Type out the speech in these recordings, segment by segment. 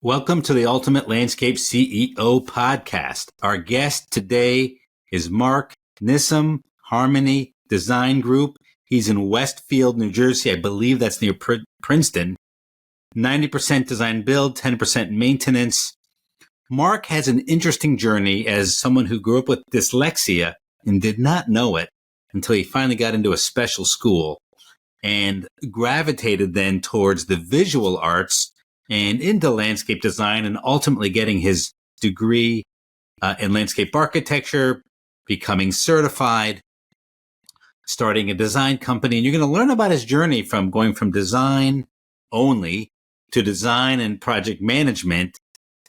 Welcome to the Ultimate Landscape CEO podcast. Our guest today is Marc Nissim, Harmony Design Group. He's in Westfield, New Jersey. I believe that's near Princeton. 90% design build, 10% maintenance. Marc has an interesting journey as someone who grew up with dyslexia and did not know it until he finally got into a special school and gravitated then towards the visual arts and into landscape design, and ultimately getting his degree in landscape architecture, becoming certified, starting a design company. And you're going to learn about his journey from going from design only to design and project management,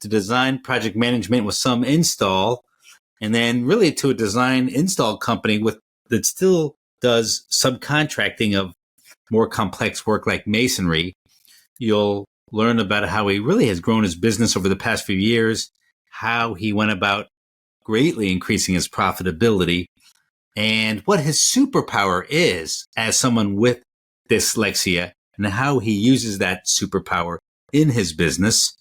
to design project management with some install, and then really to a design install company that still does subcontracting of more complex work like masonry. You'll learn about how he really has grown his business over the past few years, how he went about greatly increasing his profitability, and what his superpower is as someone with dyslexia, and how he uses that superpower in his business.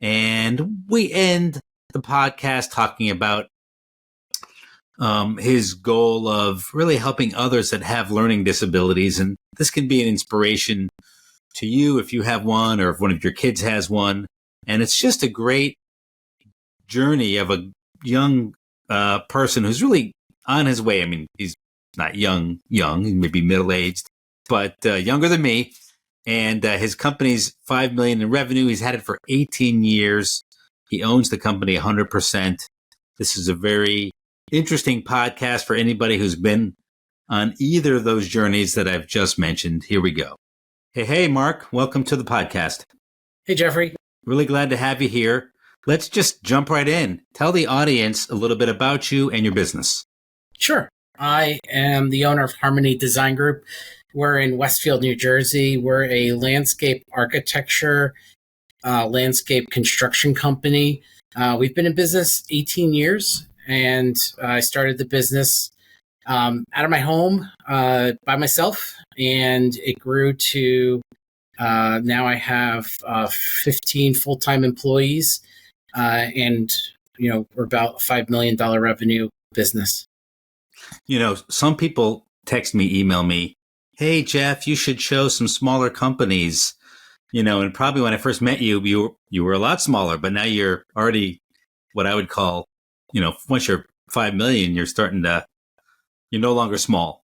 And we end the podcast talking about his goal of really helping others that have learning disabilities. And this can be an inspiration to you if you have one, or if one of your kids has one. And it's just a great journey of a young person who's really on his way. I mean, he's not young, he may be middle-aged, but younger than me. And his company's $5 million in revenue. He's had it for 18 years. He owns the company 100%. This is a very interesting podcast for anybody who's been on either of those journeys that I've just mentioned. Here we go. Hey, Marc, welcome to the podcast. Hey, Jeffrey. Really glad to have you here. Let's just jump right in. Tell the audience a little bit about you and your business. Sure. I am the owner of Harmony Design Group. We're in Westfield, New Jersey. We're a landscape architecture, landscape construction company. We've been in business 18 years, and I started the business out of my home by myself, and it grew to now I have 15 full-time employees, and we're about $5 million revenue business. Some people text me, email me, "Hey Jeff, you should show some smaller companies." And probably when I first met you, you were a lot smaller, but now you're already what I would call, once you're 5 million, you're no longer small.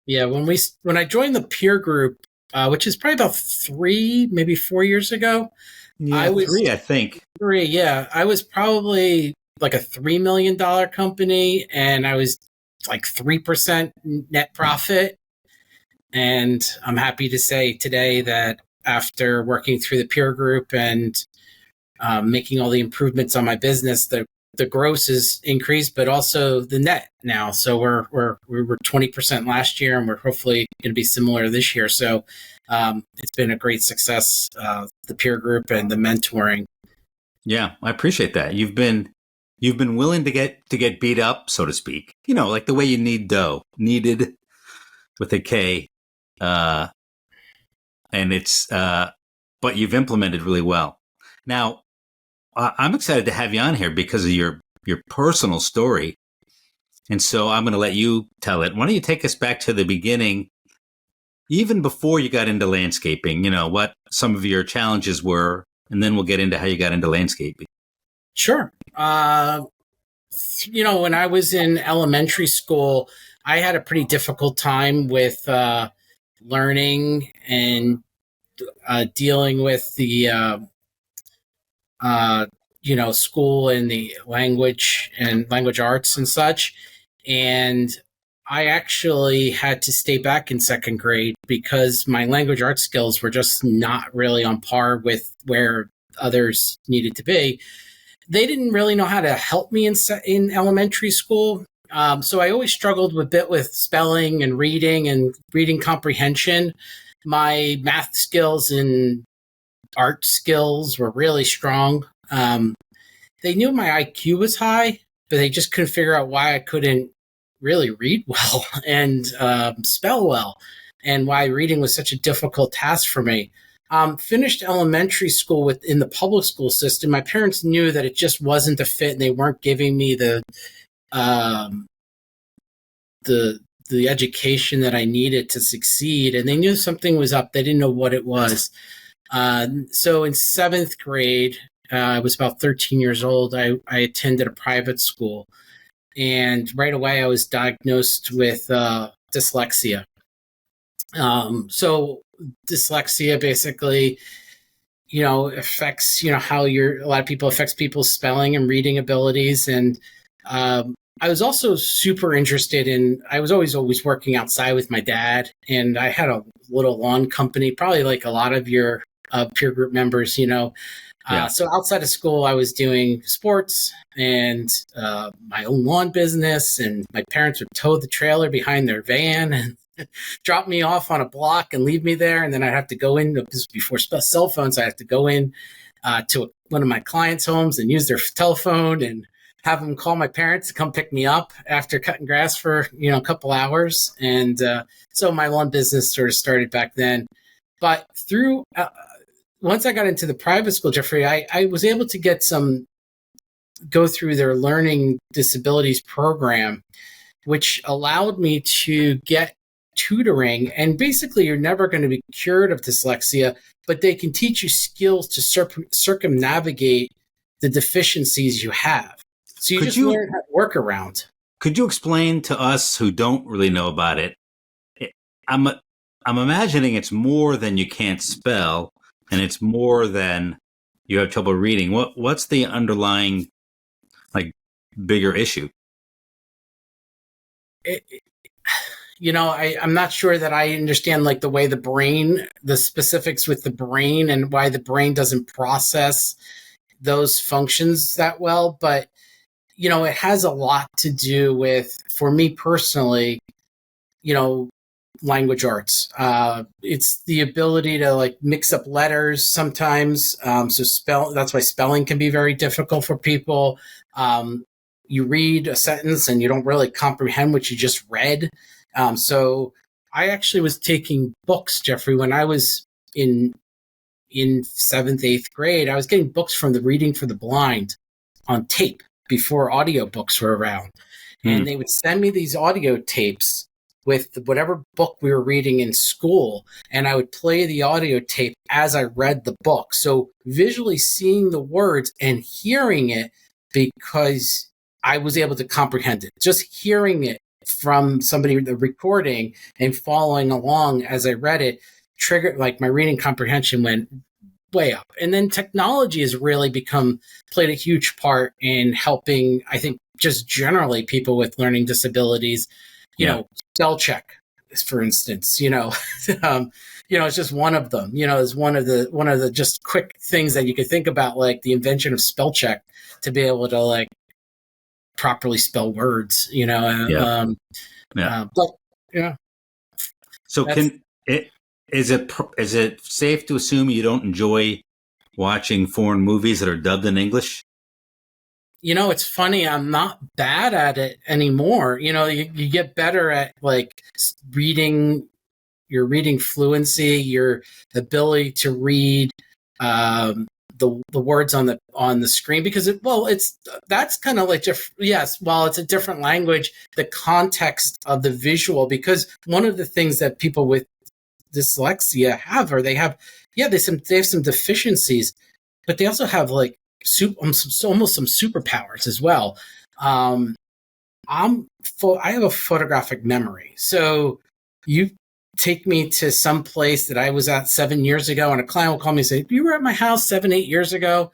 Yeah, when I joined the peer group, which is probably about 3, maybe 4 years ago. Yeah, I think. 3, yeah. I was probably like a $3 million company, and I was like 3% net profit. And I'm happy to say today that after working through the peer group and making all the improvements on my business, the gross is increased, but also the net now. So we were 20% last year, and we're hopefully going to be similar this year. So it's been a great success, the peer group and the mentoring. Yeah, I appreciate that. You've been willing to get beat up, so to speak. Like the way you needed with a K, and it's but you've implemented really well. Now, I'm excited to have you on here because of your personal story. And so I'm going to let you tell it. Why don't you take us back to the beginning, even before you got into landscaping, what some of your challenges were, and then we'll get into how you got into landscaping. Sure. When I was in elementary school, I had a pretty difficult time with learning and dealing with the school and the language arts and such. And I actually had to stay back in second grade because my language arts skills were just not really on par with where others needed to be. They didn't really know how to help me in elementary school. So I always struggled a bit with spelling and reading comprehension. My math skills and art skills were really strong. They knew my IQ was high, but they just couldn't figure out why I couldn't really read well and spell well, and why reading was such a difficult task for me. Finished elementary school within the public school system. My parents knew that it just wasn't a fit, and they weren't giving me um, the education that I needed to succeed. And they knew something was up. They didn't know what it was. So in seventh grade, I was about 13 years old. I attended a private school, and right away I was diagnosed with dyslexia. So dyslexia basically, affects, how a lot of people affects people's spelling and reading abilities. And I was also super interested I was always working outside with my dad, and I had a little lawn company, probably like a lot of your peer group members, Yeah. So outside of school, I was doing sports and my own lawn business, and my parents would tow the trailer behind their van and drop me off on a block and leave me there. And then I'd have to go in, this was before cell phones, I had to go in to one of my clients' homes and use their telephone and have them call my parents to come pick me up after cutting grass for, a couple hours. And so my lawn business sort of started back then. But through once I got into the private school, Jeffrey, I was able to go through their learning disabilities program, which allowed me to get tutoring. And basically, you're never going to be cured of dyslexia, but they can teach you skills to circumnavigate the deficiencies you have. So you learn how to work around. Could you explain to us who don't really know about it? I'm imagining it's more than you can't spell, and it's more than you have trouble reading. What's the underlying, bigger issue? I'm not sure that I understand the way the specifics with the brain and why the brain doesn't process those functions that well. But, it has a lot to do with, for me personally, language arts. It's the ability to mix up letters sometimes. That's why spelling can be very difficult for people. You read a sentence and you don't really comprehend what you just read. So I actually was taking books, Jeffrey, when I was in 7th, 8th grade. I was getting books from the Reading for the Blind on tape before audiobooks were around. And they would send me these audio tapes with whatever book we were reading in school, and I would play the audio tape as I read the book. So visually seeing the words and hearing it, because I was able to comprehend it. Just hearing it from somebody, the recording, and following along as I read it, triggered, my reading comprehension went way up. And then technology has really played a huge part in helping, I think, just generally people with learning disabilities. Spell check, for instance, it's just one of them, is one of the just quick things that you could think about, the invention of spell check to be able to properly spell words, But yeah. So is it safe to assume you don't enjoy watching foreign movies that are dubbed in English? It's funny. I'm not bad at it anymore. You get better at reading, your reading fluency, your ability to read the words on the screen, because that's kind of yes, while it's a different language, the context of the visual, because one of the things that people with dyslexia have, or they have some deficiencies, but they also have almost some superpowers as well. I have a photographic memory. So you take me to some place that I was at 7 years ago, and a client will call me and say, "You were at my house 7-8 years ago.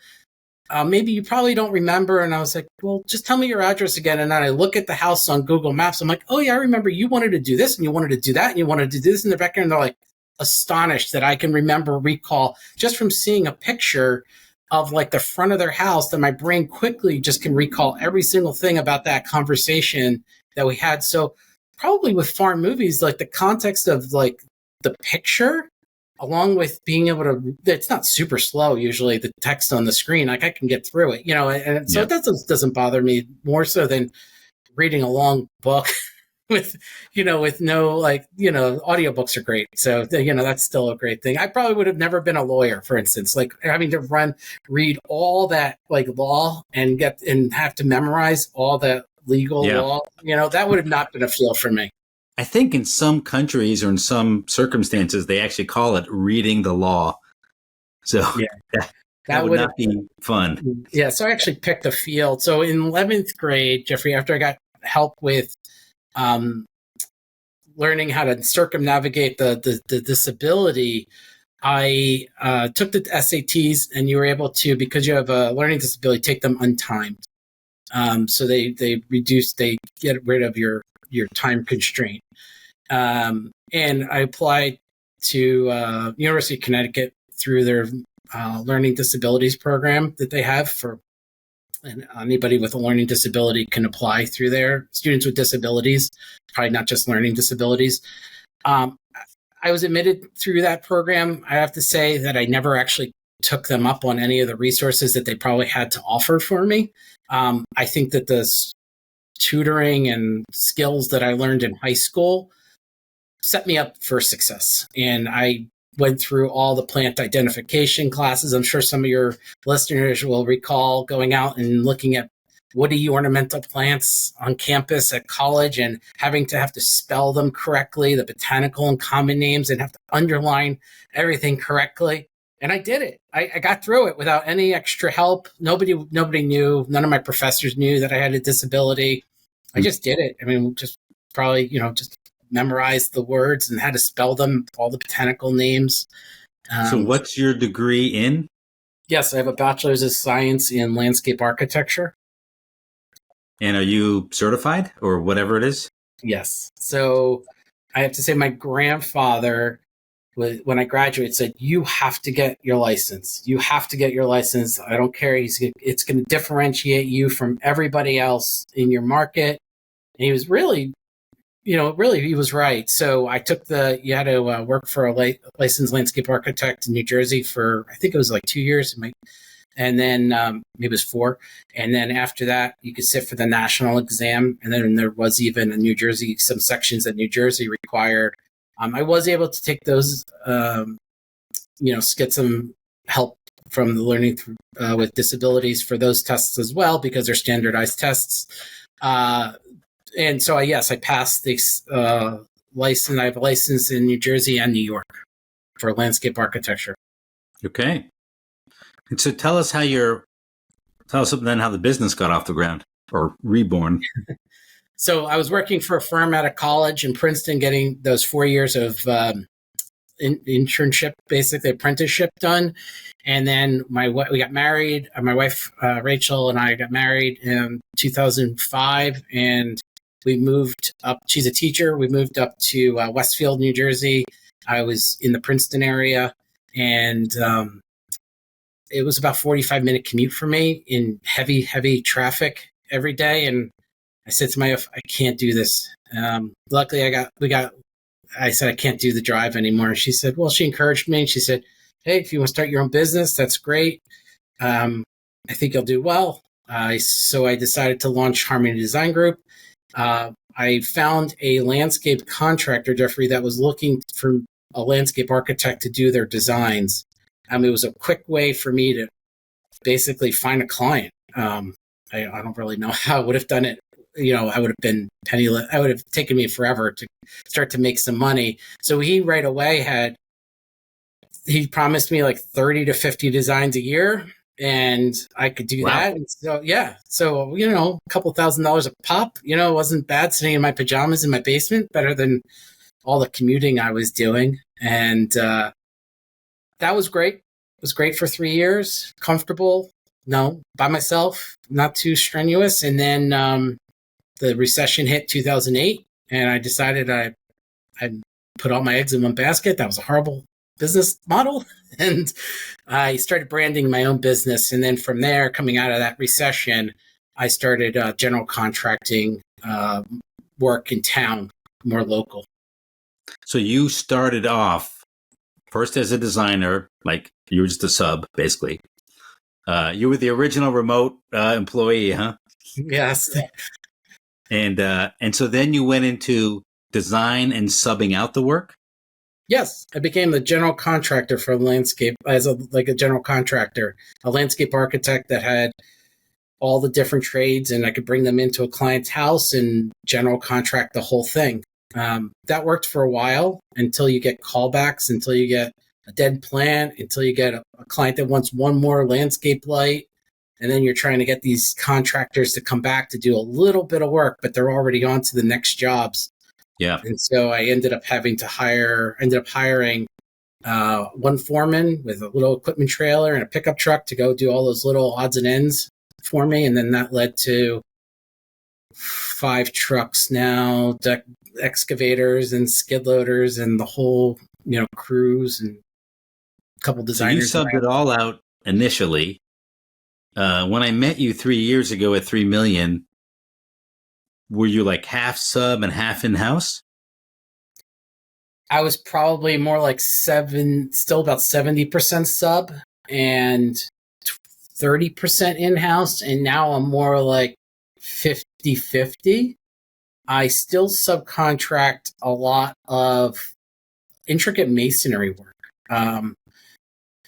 Maybe you probably don't remember." And I was like, "Well, just tell me your address again." And then I look at the house on Google Maps. I'm like, "Oh yeah, I remember you wanted to do this, and you wanted to do that, and you wanted to do this in the background." And they're astonished that I can recall just from seeing a picture of the front of their house, that my brain quickly just can recall every single thing about that conversation that we had. So probably with foreign movies, the context of the picture, along with being able to, it's not super slow usually, the text on the screen, I can get through it, and so it doesn't bother me more so than reading a long book. with, with no, like, audiobooks are great. So, that's still a great thing. I probably would have never been a lawyer, for instance, like having to read all that like law and have to memorize all the legal Yeah. law. That would have not been a field for me. I think in some countries or in some circumstances, they actually call it reading the law. So Yeah. that would not be fun. Yeah. So I actually picked a field. So in 11th grade, Jeffrey, after I got help with learning how to circumnavigate the disability, I took the SATs, and you were able to, because you have a learning disability, take them untimed. So they get rid of your time constraint. And I applied to University of Connecticut through their learning disabilities program that they have for, and anybody with a learning disability can apply through there. Students with disabilities, probably not just learning disabilities. I was admitted through that program. I have to say that I never actually took them up on any of the resources that they probably had to offer for me. I think that the tutoring and skills that I learned in high school set me up for success. And I went through all the plant identification classes. I'm sure some of your listeners will recall going out and looking at woody ornamental plants on campus at college and having to spell them correctly, the botanical and common names, and have to underline everything correctly. And I did it. I got through it without any extra help. Nobody knew. None of my professors knew that I had a disability. I just did it. I mean, just probably, just memorized the words and how to spell them, all the botanical names. So what's your degree in? Yes, I have a bachelor's of science in landscape architecture. And are you certified or whatever it is? Yes. So I have to say my grandfather, when I graduated, said, you have to get your license. You have to get your license. I don't care. It's going to differentiate you from everybody else in your market. And he was really, he was right. So I took you had to work for a licensed landscape architect in New Jersey for, I think it was like 2 years. And then maybe it was 4. And then after that, you could sit for the national exam. And then there was even in New Jersey, some sections that New Jersey required. I was able to take those, get some help from the learning with disabilities for those tests as well, because they're standardized tests. And so, I passed this license. I have a license in New Jersey and New York for landscape architecture. Okay. And so tell us how the business got off the ground or reborn. So I was working for a firm at a college in Princeton, getting those 4 years of internship, basically apprenticeship done. And then we got married. My wife, Rachel, and I got married in 2005, and we moved up. She's a teacher. We moved up to Westfield, New Jersey. I was in the Princeton area, and it was about 45-minute commute for me in heavy traffic every day. And I said to my wife, I can't do this. Luckily, I said, I can't do the drive anymore. She said, well, she encouraged me. She said, hey, if you want to start your own business, that's great. I think you'll do well. So I decided to launch Harmony Design Group. I found a landscape contractor, Jeffrey, that was looking for a landscape architect to do their designs. It was a quick way for me to basically find a client. I don't really know how I would have done it. I would have been penniless. I would have taken me forever to start to make some money. So he right away he promised me like 30 to 50 designs a year, and I could do that. And so, a couple $1,000s a pop, it wasn't bad sitting in my pajamas in my basement, better than all the commuting I was doing. And that was great. It was great for 3 years, comfortable. No, by myself, not too strenuous. And then the recession hit 2008, and I decided I'd put all my eggs in one basket. That was a horrible business model. And I started branding my own business. And then from there, coming out of that recession, I started general contracting work in town, more local. So you started off first as a designer, like you were just a sub, basically. You were the original remote employee, huh? Yes. And so then you went into design and subbing out the work? Yes, I became the general contractor for landscape like a general contractor, a landscape architect that had all the different trades, and I could bring them into a client's house and general contract the whole thing. That worked for a while until you get callbacks, until you get a dead plant, until you get a client that wants one more landscape light. And then you're trying to get these contractors to come back to do a little bit of work, but they're already on to the next jobs. Yeah. And so I ended up hiring one foreman with a little equipment trailer and a pickup truck to go do all those little odds and ends for me. And then that led to 5 trucks now, excavators and skid loaders and the whole, crews and a couple designers. So you subbed it all out initially. When I met you 3 years ago at 3 million, were you like half sub and half in-house? I was probably more like still about 70% sub and 30% in-house. And now I'm more like 50-50. I still subcontract a lot of intricate masonry work.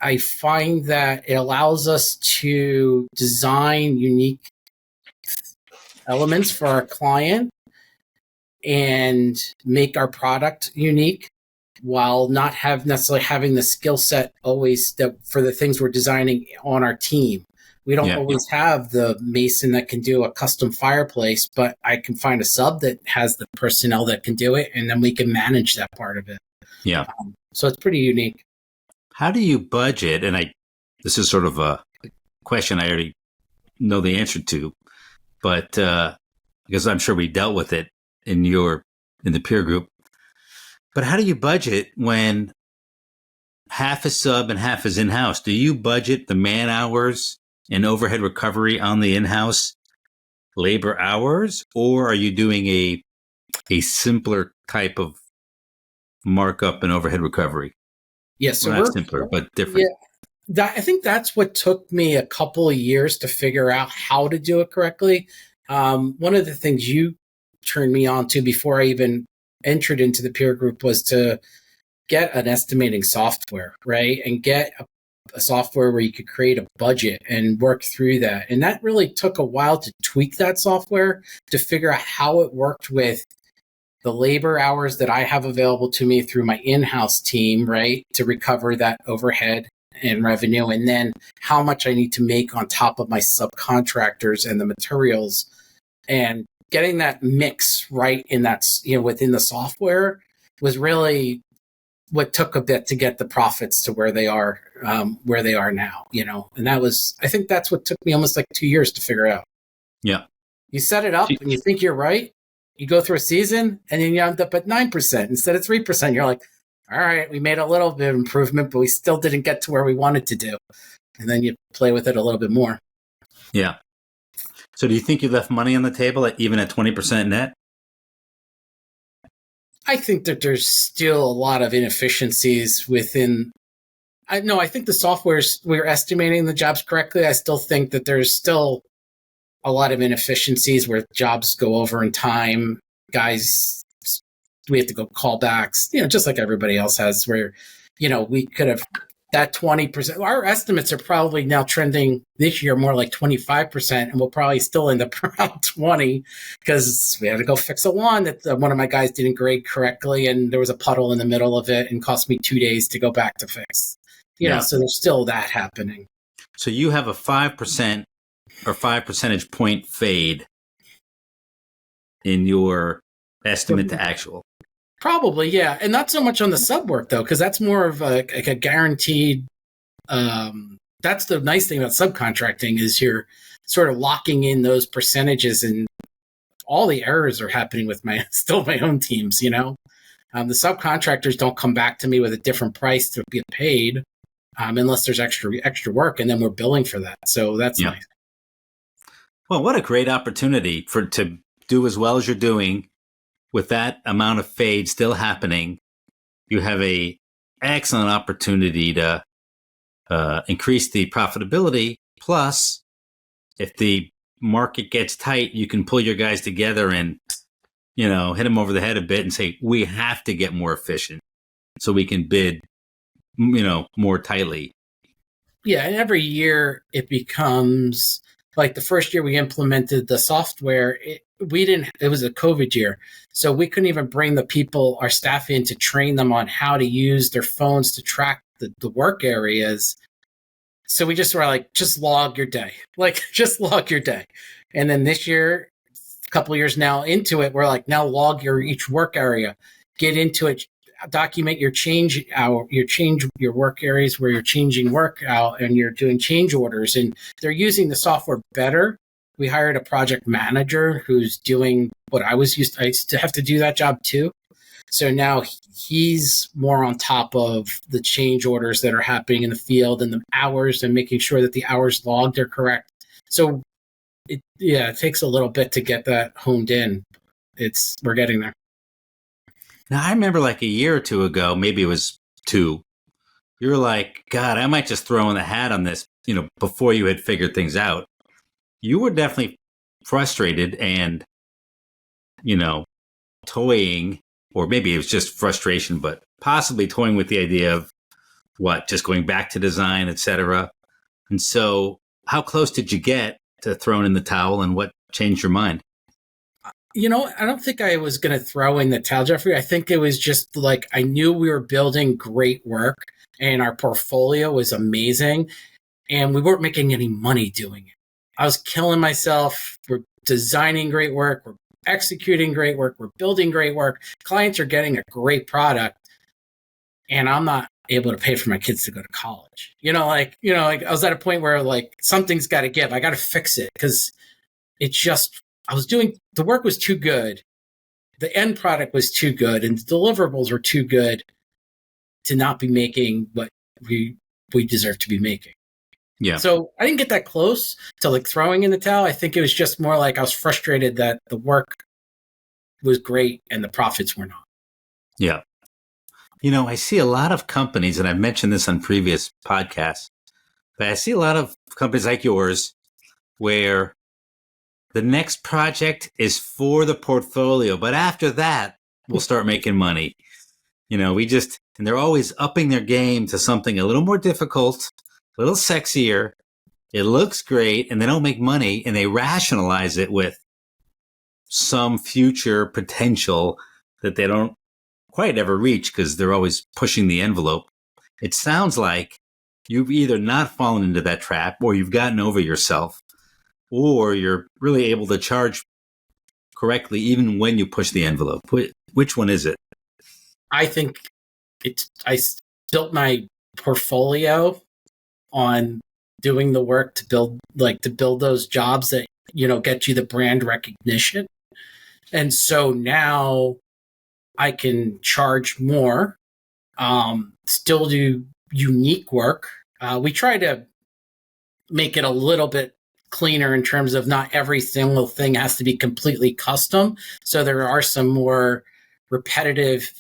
I find that it allows us to design unique elements for our client and make our product unique while not necessarily having the skill set always for the things we're designing on our team. We don't always have the mason that can do a custom fireplace, but I can find a sub that has the personnel that can do it, and then we can manage that part of it. Yeah. So it's pretty unique. How do you budget? And this is sort of a question I already know the answer to, but because I'm sure we dealt with it in the peer group. But how do you budget when half is sub and half is in-house? Do you budget the man hours and overhead recovery on the in-house labor hours, or are you doing a simpler type of markup and overhead recovery? Yes, so not simpler, but different. Yeah, I think that's what took me a couple of years to figure out how to do it correctly. One of the things you turned me on to before I even entered into the peer group was to get an estimating software, right? And get a software where you could create a budget and work through that. And that really took a while to tweak that software to figure out how it worked with the labor hours that I have available to me through my in-house team, right? To recover that overhead and revenue, and then how much I need to make on top of my subcontractors and the materials, and getting that mix right in that, within the software was really what took a bit to get the profits to where they are now, and I think that's what took me almost like 2 years to figure out. Yeah. You set it up and you think you're right. You go through a season and then you end up at 9% instead of 3%. You're like, all right, we made a little bit of improvement, but we still didn't get to where we wanted to do. And then you play with it a little bit more. Yeah. So do you think you left money on the table even at 20% net? I think that there's still a lot of inefficiencies within. I think the we're estimating the jobs correctly. I still think that there's still a lot of inefficiencies where jobs go over in time. Guys, we have to go callbacks, just like everybody else has, where, we could have that 20%. Our estimates are probably now trending this year more like 25%, and we'll probably still end up around 20 because we had to go fix a lawn that one of my guys didn't grade correctly, and there was a puddle in the middle of it and cost me 2 days to go back to fix. So there's still that happening. So you have a 5% or 5 percentage point fade in your estimate to actual. Probably, yeah. And not so much on the sub work, though, because that's more of a guaranteed. That's the nice thing about subcontracting is you're sort of locking in those percentages, and all the errors are happening with my own teams, The subcontractors don't come back to me with a different price to get paid unless there's extra work, and then we're billing for that. So that's nice. Well, what a great opportunity to do as well as you're doing with that amount of fade still happening. You have a excellent opportunity to increase the profitability. Plus, if the market gets tight, you can pull your guys together and, hit them over the head a bit and say, we have to get more efficient so we can bid, more tightly. Yeah, and every year it becomes like the first year we implemented the software, it was a COVID year. So we couldn't even bring our staff in to train them on how to use their phones to track the work areas. So we just were like, just log your day. Like, just log your day. And then this year, a couple of years now into it, we're like, now log each work area, get into it, document your your work areas where you're changing work out and you're doing change orders. And they're using the software better. We hired a project manager who's doing what I used to have to do that job too. So now he's more on top of the change orders that are happening in the field and the hours and making sure that the hours logged are correct. So it takes a little bit to get that honed in. We're getting there. Now, I remember like a year or two ago, maybe it was 2, you were like, God, I might just throw in the hat on this, before you had figured things out. You were definitely frustrated and, toying, or maybe it was just frustration, but possibly toying with the idea of just going back to design, etc. And so how close did you get to throwing in the towel, and what changed your mind? I don't think I was going to throw in the towel, Jeffrey. I think it was just like I knew we were building great work and our portfolio was amazing and we weren't making any money doing it. I was killing myself. We're designing great work. We're executing great work. We're building great work. Clients are getting a great product and I'm not able to pay for my kids to go to college. I was at a point where like something's got to give. I got to fix it because the work was too good. The end product was too good and the deliverables were too good to not be making what we deserve to be making. Yeah. So I didn't get that close to like throwing in the towel. I think it was just more like I was frustrated that the work was great and the profits were not. Yeah. I see a lot of companies, and I've mentioned this on previous podcasts, but I see a lot of companies like yours where the next project is for the portfolio, but after that, we'll start making money. And they're always upping their game to something a little more difficult, a little sexier. It looks great, and they don't make money, and they rationalize it with some future potential that they don't quite ever reach because they're always pushing the envelope. It sounds like you've either not fallen into that trap, or you've gotten over yourself, or you're really able to charge correctly even when you push the envelope. Which one is it? I think I built my portfolio on doing the work to build those jobs that, get you the brand recognition. And so now I can charge more, still do unique work. We try to make it a little bit cleaner in terms of not every single thing has to be completely custom. So there are some more repetitive,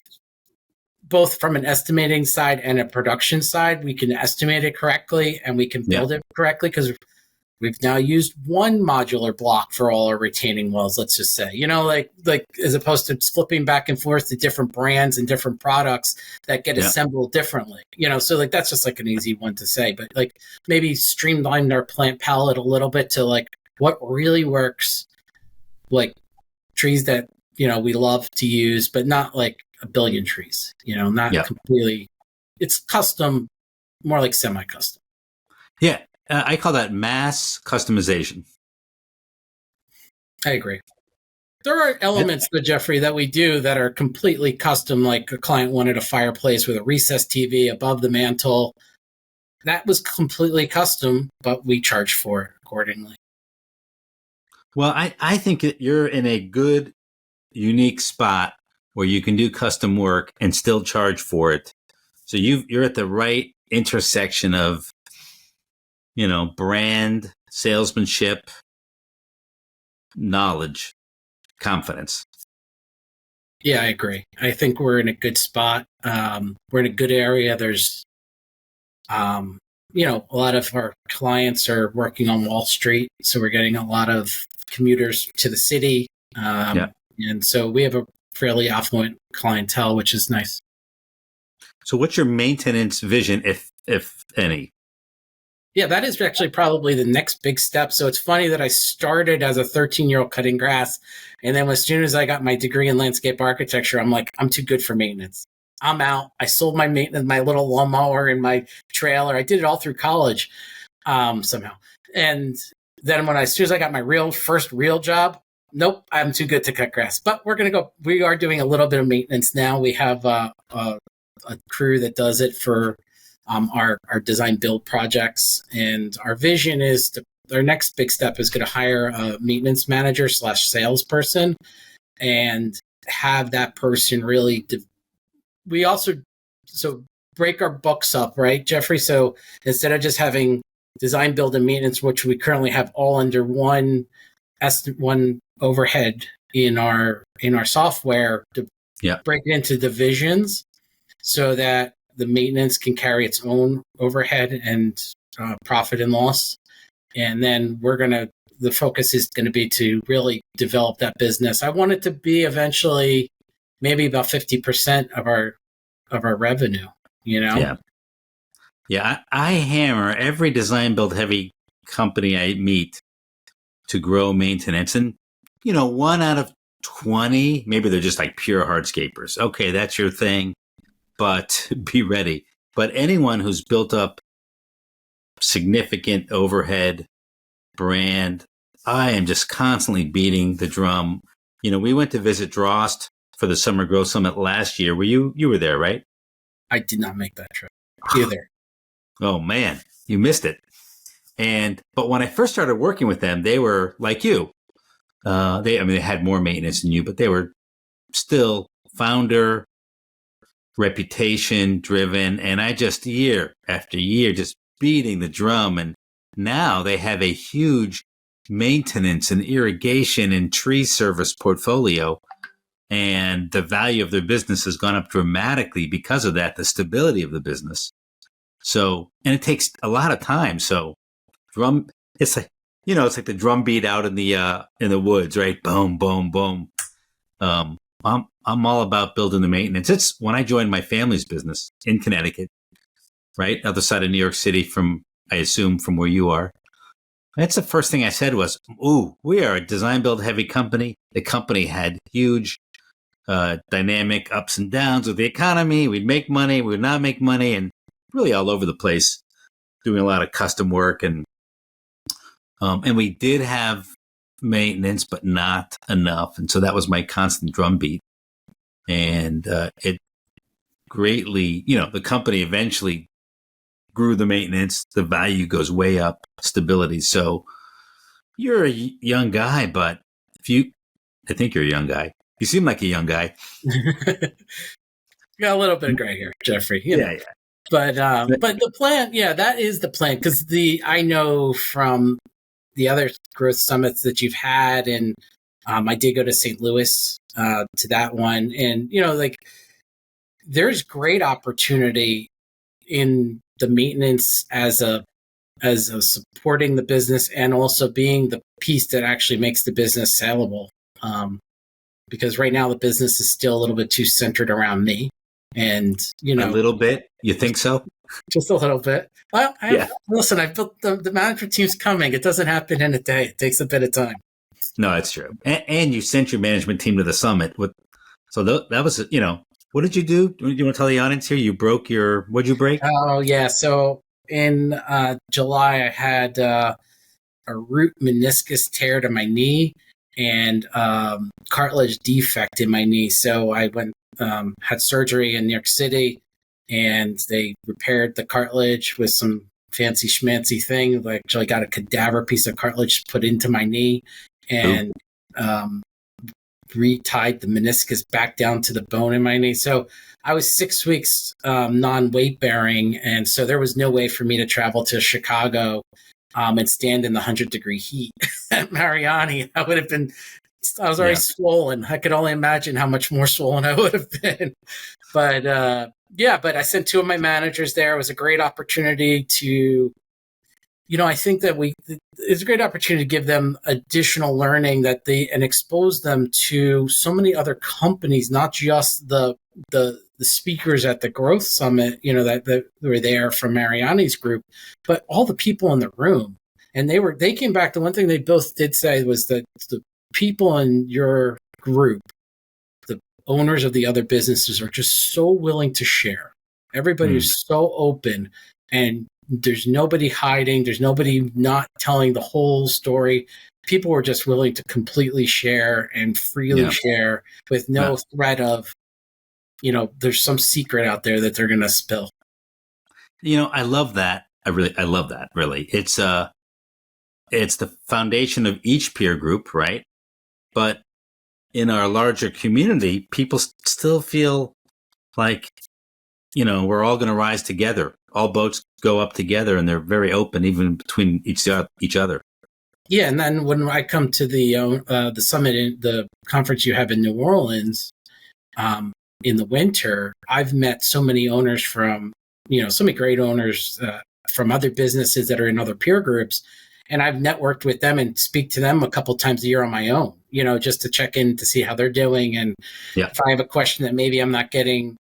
both from an estimating side and a production side. We can estimate it correctly and we can build it correctly because we've now used one modular block for all our retaining walls, let's just say, like as opposed to flipping back and forth to different brands and different products that get assembled differently, so like that's just like an easy one to say, but like maybe streamlined our plant palette a little bit to like what really works, like trees that, we love to use, but not like a billion trees, not completely. It's custom, more like semi-custom. Yeah. I call that mass customization. I agree. There are elements, Jeffrey, that we do that are completely custom, like a client wanted a fireplace with a recessed TV above the mantle. That was completely custom, but we charge for it accordingly. Well, I think that you're in a good, unique spot where you can do custom work and still charge for it. So you're at the right intersection of, brand, salesmanship, knowledge, confidence. Yeah, I agree. I think we're in a good spot. We're in a good area. There's a lot of our clients are working on Wall Street, so we're getting a lot of commuters to the city. And so we have a fairly affluent clientele, which is nice. So what's your maintenance vision, if any? Yeah, that is actually probably the next big step. So it's funny that I started as a 13-year-old cutting grass. And then as soon as I got my degree in landscape architecture, I'm like, I'm too good for maintenance. I'm out. I sold my maintenance, my little lawnmower and my trailer. I did it all through college somehow. And then as soon as I got my first real job, nope, I'm too good to cut grass. But we are doing a little bit of maintenance now. We have a crew that does it for our design build projects. And our vision is our next big step is going to hire a maintenance manager / salesperson and have that person really, we also, so break our books up, right, Jeffrey? So instead of just having design, build, and maintenance, which we currently have all under one overhead in our software, to break it into divisions so that the maintenance can carry its own overhead and profit and loss. And then the focus is going to be to really develop that business. I want it to be eventually maybe about 50% of our revenue, Yeah. I hammer every design build heavy company I meet to grow maintenance. And, 1 out of 20, maybe they're just like pure hardscapers. Okay, that's your thing, but be ready. But anyone who's built up significant overhead brand, I am just constantly beating the drum. We went to visit Drost for the Summer Growth Summit last year. You were there, right? I did not make that trip either. Oh man, you missed it. But when I first started working with them, they were like you. They had more maintenance than you, but they were still founder, reputation driven. And I just year after year, just beating the drum. And now they have a huge maintenance and irrigation and tree service portfolio. And the value of their business has gone up dramatically because of that, the stability of the business. So, and it takes a lot of time. So it's like the drum beat out in the woods, right? Boom, boom, boom. I'm all about building the maintenance. It's when I joined my family's business in Connecticut, right? Other side of New York City I assume from where you are. That's the first thing I said was, ooh, we are a design build heavy company. The company had huge dynamic ups and downs with the economy. We'd make money, we would not make money, and really all over the place, doing a lot of custom work. And we did have maintenance, but not enough. And so that was my constant drumbeat. And it greatly, the company eventually grew the maintenance. The value goes way up, stability. So you're a young guy, but I think you're a young guy. You seem like a young guy. Got a little bit of gray hair, Jeffrey. Yeah. But the plan, that is the plan. Because I know from the other growth summits that you've had, and I did go to St. Louis to that one, and there's great opportunity in the maintenance as a supporting the business and also being the piece that actually makes the business sellable. Because right now the business is still a little bit too centered around me. And, a little bit. You think so? Just a little bit. Well, listen, I built the management team's coming. It doesn't happen in a day. It takes a bit of time. No, that's true. And you sent your management team to the summit. So that was, what did you do? Do you want to tell the audience here? What'd you break? Oh, yeah. So in July, I had a root meniscus tear to my knee and cartilage defect in my knee. So I went, had surgery in New York City, and they repaired the cartilage with some fancy schmancy thing. I actually got a cadaver piece of cartilage put into my knee and retied the meniscus back down to the bone in my knee. So I was 6 weeks non-weight bearing, and so there was no way for me to travel to Chicago and stand in the 100-degree heat at Mariani. I was already swollen. I could only imagine how much more swollen I would have been. But Yeah, but I sent two of my managers there. It was a great opportunity to, I think that it's a great opportunity to give them additional learning and expose them to so many other companies, not just the speakers at the growth summit, that were there from Mariani's group, but all the people in the room. And they came back. The one thing they both did say was that the people in your group, the owners of the other businesses, are just so willing to share. Everybody Mm, is so open, and there's nobody hiding. There's nobody not telling the whole story. People were just willing to completely share and freely yeah. share with Uh, no threat of, there's some secret out there that they're going to spill. I love that. I love that. Really, it's the foundation of each peer group, right? But in our larger community, people still feel like, we're all going to rise together. All boats go up together, and they're very open, even between each other. Yeah, and then when I come to the summit, the conference you have in New Orleans, um, in the winter, I've met so many owners from, so many great owners from other businesses that are in other peer groups. And I've networked with them and speak to them a couple times a year on my own, just to check in to see how they're doing. And Yeah, if I have a question that maybe I'm not getting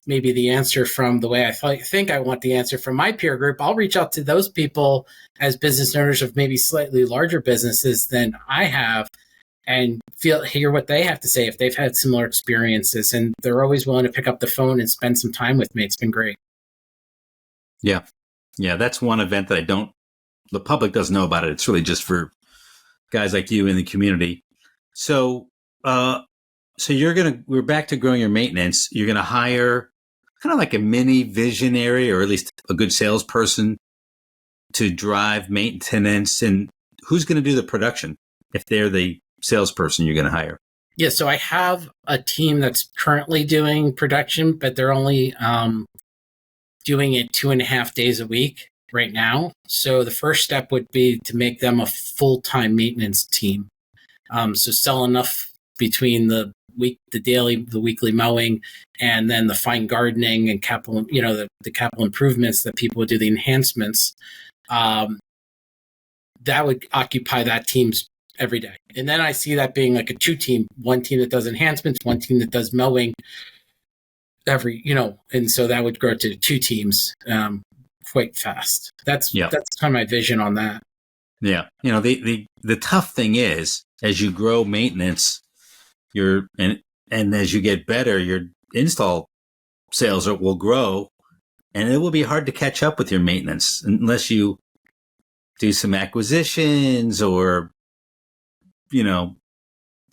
maybe the answer from the way I think I want the answer from my peer group, I'll reach out to those people as business owners of maybe slightly larger businesses than I have and hear what they have to say if they've had similar experiences. And they're always willing to pick up the phone and spend some time with me. It's been great. yeah, yeah. That's one event that the public doesn't know about it. It's really just for guys like you in the community. So, we're back to growing your maintenance. You're going to hire kind of like a mini visionary, or at least a good salesperson, to drive maintenance. And who's going to do the production if they're the salesperson you're going to hire? Yeah, so I have a team that's currently doing production, but they're only doing it 2.5 days a week right now. So the first step would be to make them a full-time maintenance team. So sell enough between the weekly mowing, and then the fine gardening and capital, the capital improvements that people would do, the enhancements. That would occupy that team's every day. And then I see that being like a two team, one team that does enhancements, one team that does mowing and so that would grow to two teams quite fast. That's Yeah. kind of my vision on that. Yeah. The tough thing is, as you grow maintenance, and as you get better, your install sales will grow, and it will be hard to catch up with your maintenance unless you do some acquisitions, or,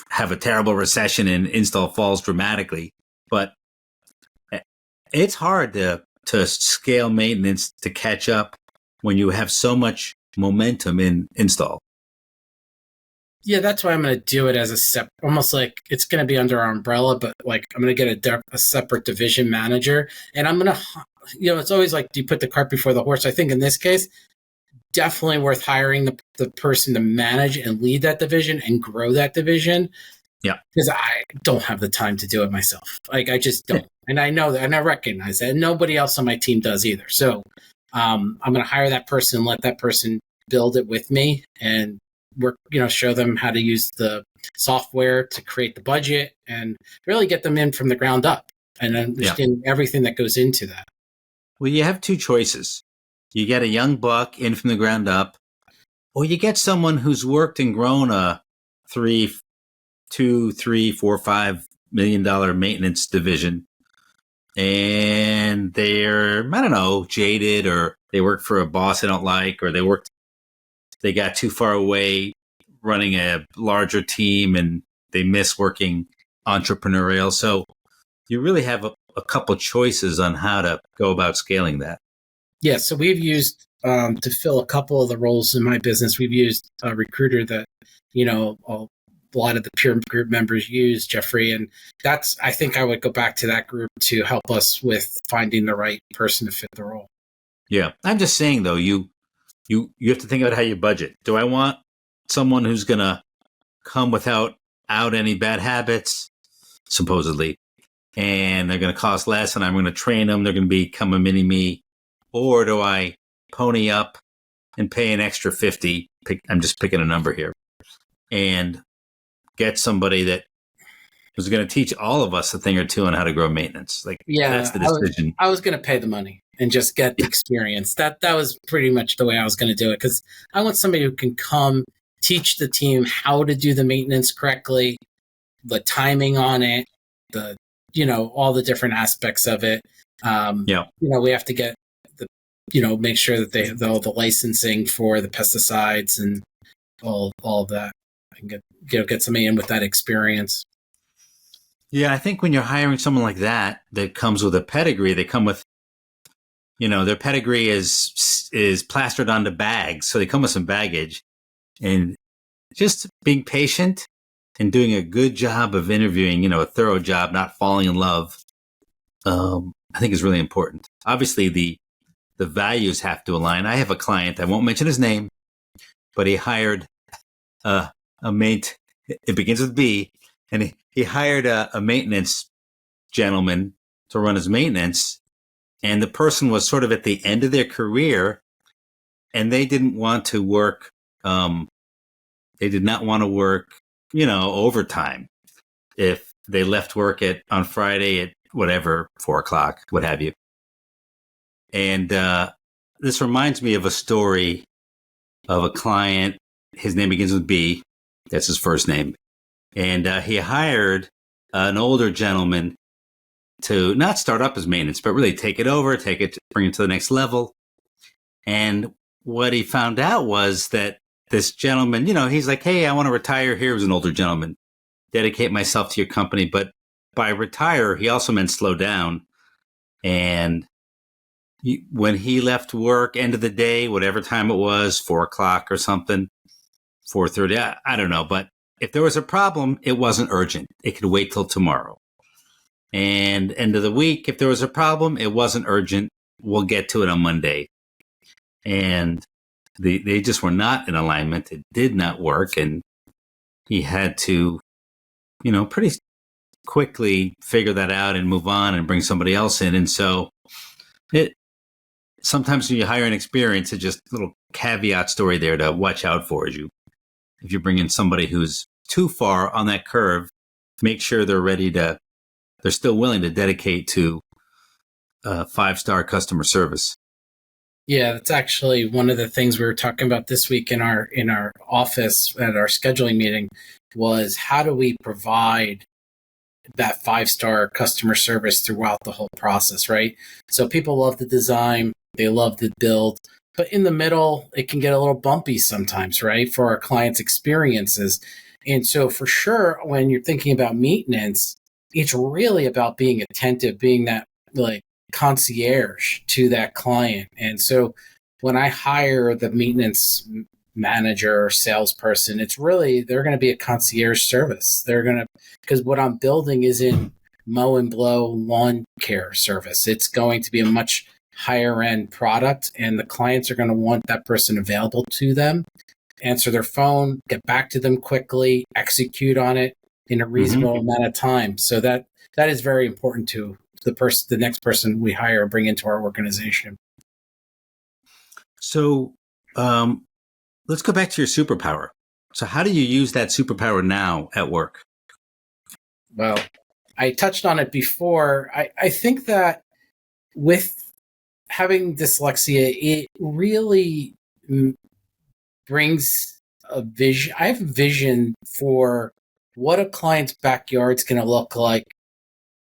have a terrible recession and install falls dramatically. But it's hard to scale maintenance to catch up when you have so much momentum in install. Yeah, that's why I'm going to do it as almost like it's going to be under our umbrella, but like I'm going to get a separate division manager, and I'm going to, it's always like, do you put the cart before the horse? I think in this case, definitely worth hiring the person to manage and lead that division and grow that division. Yeah. Because I don't have the time to do it myself. Like, I just don't. And I know that, and I recognize that. And nobody else on my team does either. So I'm going to hire that person and let that person build it with me and work, show them how to use the software to create the budget and really get them in from the ground up and understand everything that goes into that. Well, you have two choices. You get a young buck in from the ground up, or you get someone who's worked and grown a $2, $3, $4, $5 million maintenance division, and they're, I don't know, jaded, or they work for a boss they don't like, or they got too far away running a larger team and they miss working entrepreneurial. So you really have a couple choices on how to go about scaling that. Yeah, so we've used to fill a couple of the roles in my business. We've used a recruiter that a lot of the peer group members use, Jeffrey, and I think I would go back to that group to help us with finding the right person to fit the role. Yeah, I'm just saying though, you have to think about how you budget. Do I want someone who's going to come without any bad habits, supposedly, and they're going to cost less and I'm going to train them. They're going to become a mini me. Or do I pony up and pay an extra 50? I'm just picking a number here, and get somebody that was going to teach all of us a thing or two on how to grow maintenance. Like, that's the decision. I was going to pay the money and just get the experience. That was pretty much the way I was going to do it, because I want somebody who can come teach the team how to do the maintenance correctly, the timing on it, the all the different aspects of it. We have to get make sure that they have all the licensing for the pesticides and all of that, and get somebody in with that experience. Yeah, I think when you're hiring someone like that comes with a pedigree, they come with, their pedigree is plastered onto bags, so they come with some baggage, and just being patient and doing a good job of interviewing, a thorough job, not falling in love, I think is really important. Obviously, the values have to align. I have a client, I won't mention his name, but he hired a mate. It begins with B, and he hired a maintenance gentleman to run his maintenance, and the person was sort of at the end of their career, and they didn't want to work. They did not want to work, overtime. If they left work on Friday at whatever, 4:00, what have you. And this reminds me of a story of a client. His name begins with B. That's his first name. And he hired an older gentleman to not start up his maintenance, but really take it over, bring it to the next level. And what he found out was that this gentleman, he's like, hey, I want to retire. Here was an older gentleman. Dedicate myself to your company. But by retire, he also meant slow down. And when he left work, end of the day, whatever time it was, 4:00 or something, 4:30, I don't know. But if there was a problem, it wasn't urgent. It could wait till tomorrow. And end of the week, if there was a problem, it wasn't urgent. We'll get to it on Monday. And they just were not in alignment. It did not work. And he had to, pretty quickly figure that out and move on and bring somebody else in. And so sometimes when you hire an experience, it's just a little caveat story there to watch out for. If you bring in somebody who's too far on that curve, make sure they're still willing to dedicate to 5-star customer service. Yeah, that's actually one of the things we were talking about this week in our office at our scheduling meeting, was how do we provide that 5-star customer service throughout the whole process, right? So people love the design, they love the build, but in the middle, it can get a little bumpy sometimes, right? For our clients' experiences. And so for sure, when you're thinking about maintenance, it's really about being attentive, being that concierge to that client. And so when I hire the maintenance manager or salesperson, it's really, they're going to be a concierge service. Because what I'm building isn't mow and blow lawn care service. It's going to be a much higher end product, and the clients are going to want that person available to them, answer their phone, get back to them quickly, execute on it in a reasonable amount of time. So that is very important to the next person we hire and bring into our organization. So let's go back to your superpower. So how do you use that superpower now at work? Well, I touched on it before. I think that with having dyslexia, it really brings a vision. I have a vision for what a client's backyard's going to look like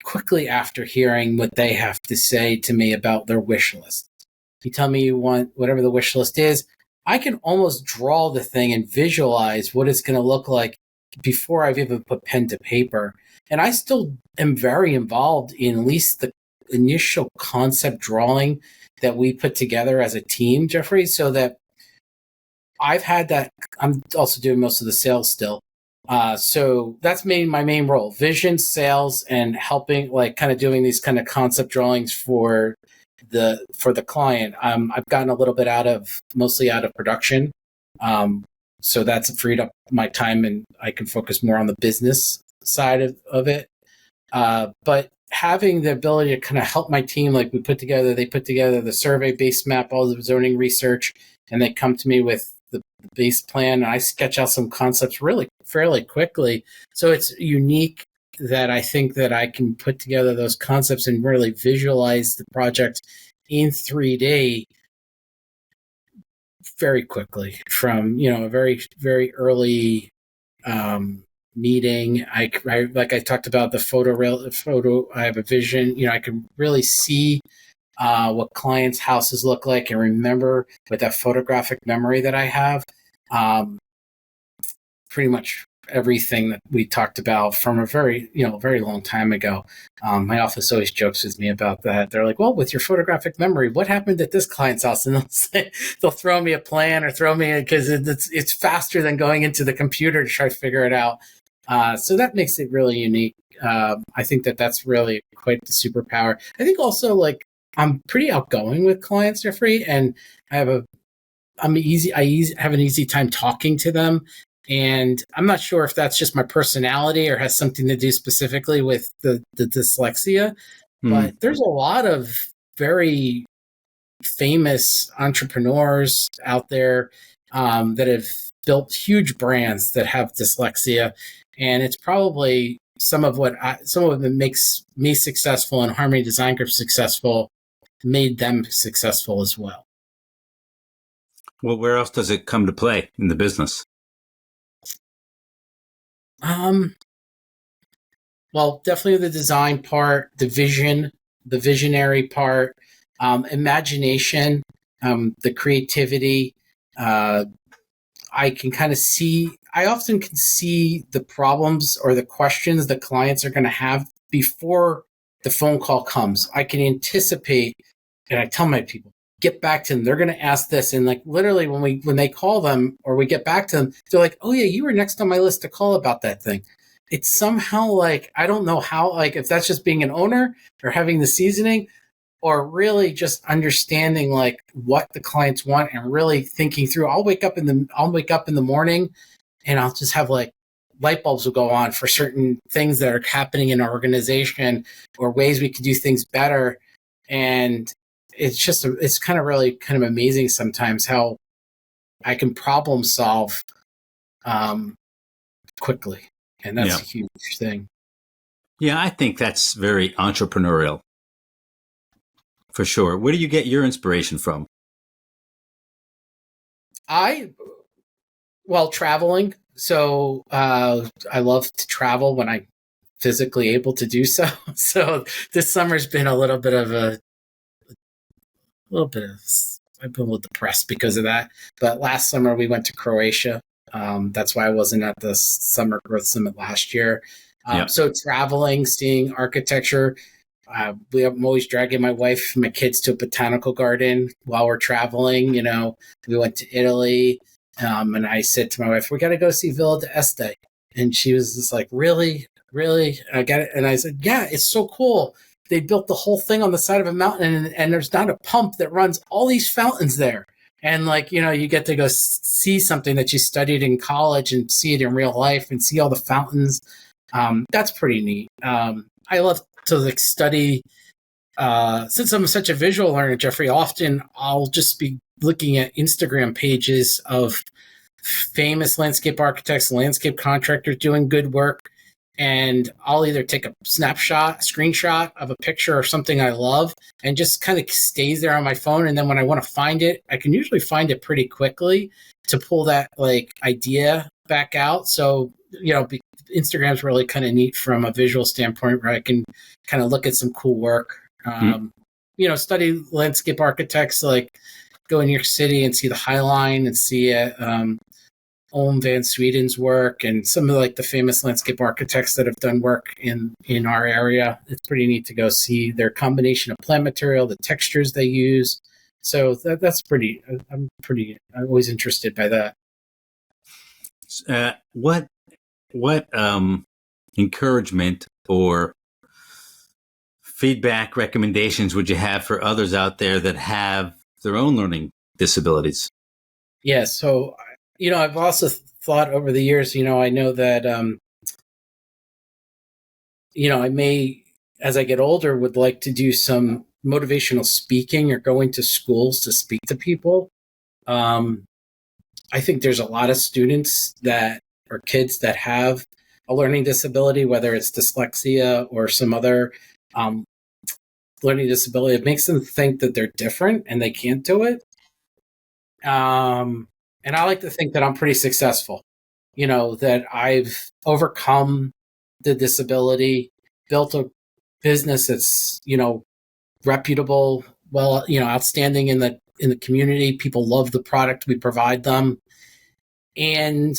quickly after hearing what they have to say to me about their wish list. You tell me you want whatever the wish list is, I can almost draw the thing and visualize what it's going to look like before I've even put pen to paper. And I still am very involved in at least the initial concept drawing that we put together as a team, Jeffrey, so that I've had that. I'm also doing most of the sales still. So that's my main role: vision, sales, and helping, kind of doing these kind of concept drawings for the client. I've gotten a little bit mostly out of production. So that's freed up my time, and I can focus more on the business side of it. But having the ability to kind of help my team, like they put together the survey base map, all the zoning research, and they come to me with the base plan, and I sketch out some concepts really fairly quickly. So it's unique that I think that I can put together those concepts and really visualize the project in 3D very quickly from, a very, very early meeting. I like I talked about the photo. I have a vision. I can really see what clients' houses look like and remember with that photographic memory that I have. Pretty much everything that we talked about from a very long time ago. My office always jokes with me about that. They're like, well, with your photographic memory, what happened at this client's house? And they'll throw me a plan or throw me, because it's faster than going into the computer to try to figure it out. So that makes it really unique. I think that's really quite the superpower. I think also, like, I'm pretty outgoing with clients, Jeffrey, and I have an easy time talking to them. And I'm not sure if that's just my personality or has something to do specifically with the dyslexia, but there's a lot of very famous entrepreneurs out there that have built huge brands that have dyslexia. And it's probably some of it makes me successful and Harmony Design Group successful, made them successful as well. Well, where else does it come to play in the business? Well, definitely the design part, the visionary part, imagination, the creativity. I often can see the problems or the questions that clients are going to have before the phone call comes. I can anticipate, and I tell my people, get back to them. They're going to ask this. And like literally when they call them or we get back to them, they're like, oh yeah, you were next on my list to call about that thing. It's somehow like, I don't know how, like if that's just being an owner or having the seasoning or really just understanding like what the clients want and really thinking through. I'll wake up in the morning and I'll just have like light bulbs will go on for certain things that are happening in our organization or ways we could do things better. And it's kind of really kind of amazing sometimes how I can problem solve quickly. And that's a huge thing. Yeah, I think that's very entrepreneurial. For sure. Where do you get your inspiration from? Traveling. So I love to travel when I'm physically able to do so. So this summer's been a little bit of I've been a little depressed because of that. But last summer we went to Croatia. That's why I wasn't at the Summer Growth Summit last year. So traveling, seeing architecture. I'm always dragging my wife and my kids to a botanical garden while we're traveling. We went to Italy, and I said to my wife, "We got to go see Villa d'Este," and she was just like, "Really, really?" And I got it, and I said, "Yeah, it's so cool. They built the whole thing on the side of a mountain, and there's not a pump that runs all these fountains there." And you get to go see something that you studied in college and see it in real life and see all the fountains. That's pretty neat. I love to study. Since I'm such a visual learner, Jeffrey, often I'll just be looking at Instagram pages of famous landscape architects, landscape contractors doing good work. And I'll either take a screenshot of a picture or something I love and just kind of stays there on my phone. And then when I want to find it, I can usually find it pretty quickly to pull that idea back out. So, Instagram's really kind of neat from a visual standpoint where I can kind of look at some cool work. Study landscape architects, like go in New York City and see the High Line and see Ohm Van Sweden's work and some of the famous landscape architects that have done work in our area. It's pretty neat to go see their combination of plant material, the textures they use. So I'm always interested by that. What encouragement or feedback recommendations would you have for others out there that have their own learning disabilities? Yeah, so I've also thought over the years, I know that I may as I get older, would like to do some motivational speaking or going to schools to speak to people. I think there's a lot of students that or kids that have a learning disability, whether it's dyslexia or some other um, learning disability. It makes them think that they're different and they can't do it. And I like to think that I'm pretty successful, that I've overcome the disability, built a business that's, reputable, well, outstanding in the community. People love the product we provide them, and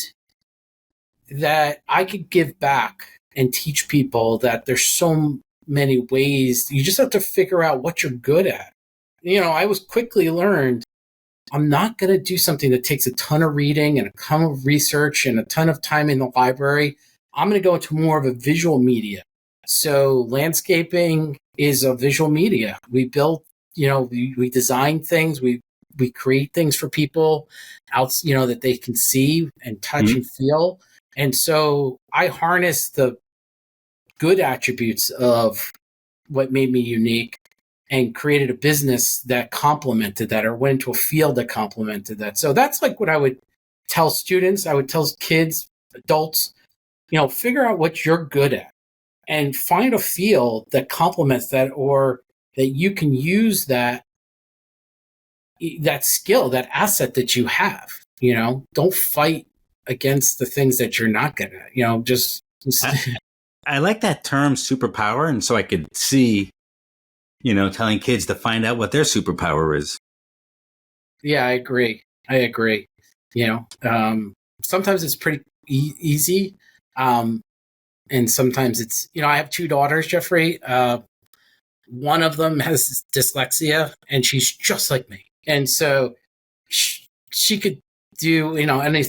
that I could give back and teach people that there's so many ways. You just have to figure out what you're good at. I was quickly learned I'm not going to do something that takes a ton of reading and a ton of research and a ton of time in the library. I'm going to go into more of a visual media. So landscaping is a visual media. We build, we design things. We create things for people out, that they can see and touch and feel. And so I harness the good attributes of what made me unique and created a business that complemented that, or went into a field that complemented that. So that's like what I would tell students. I would tell kids, adults, figure out what you're good at and find a field that complements that, or that you can use that skill, that asset that you have. Don't fight against the things that you're not good at. Just I like that term superpower. And so I could see, telling kids to find out what their superpower is. Yeah, I agree. Sometimes it's pretty easy. And sometimes it's, I have two daughters, Jeffrey. One of them has dyslexia and she's just like me. And so she could do,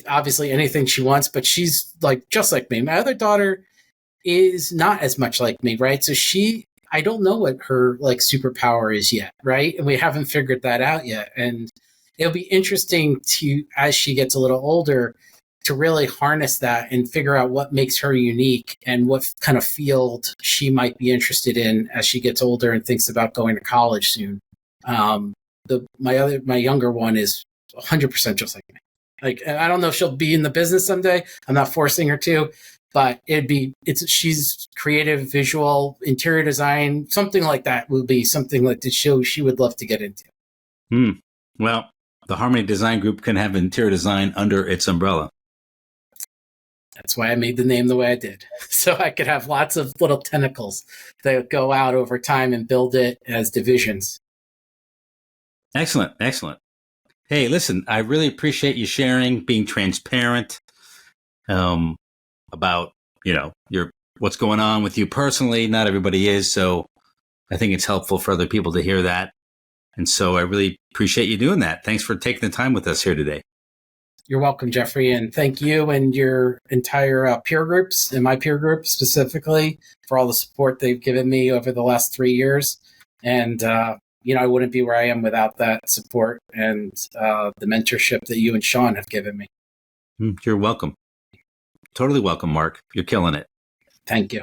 obviously anything she wants, but she's like, just like me. My other daughter is not as much like me, right? So I don't know what her superpower is yet, right? And we haven't figured that out yet. And it'll be interesting to, as she gets a little older, to really harness that and figure out what makes her unique and what kind of field she might be interested in as she gets older and thinks about going to college soon. My younger one is 100% just like me. I don't know if she'll be in the business someday. I'm not forcing her to. But she's creative, visual, interior design, something like that will be something like the show she would love to get into. Well, the Harmony Design Group can have interior design under its umbrella. That's why I made the name the way I did. So I could have lots of little tentacles that go out over time and build it as divisions. Excellent. Hey, listen, I really appreciate you sharing, being transparent. About, what's going on with you personally. Not everybody is. So I think it's helpful for other people to hear that. And so I really appreciate you doing that. Thanks for taking the time with us here today. You're welcome, Jeffrey. And thank you and your entire peer groups and my peer group specifically for all the support they've given me over the last 3 years. And, I wouldn't be where I am without that support and the mentorship that you and Sean have given me. You're welcome. Totally welcome, Mark. You're killing it. Thank you.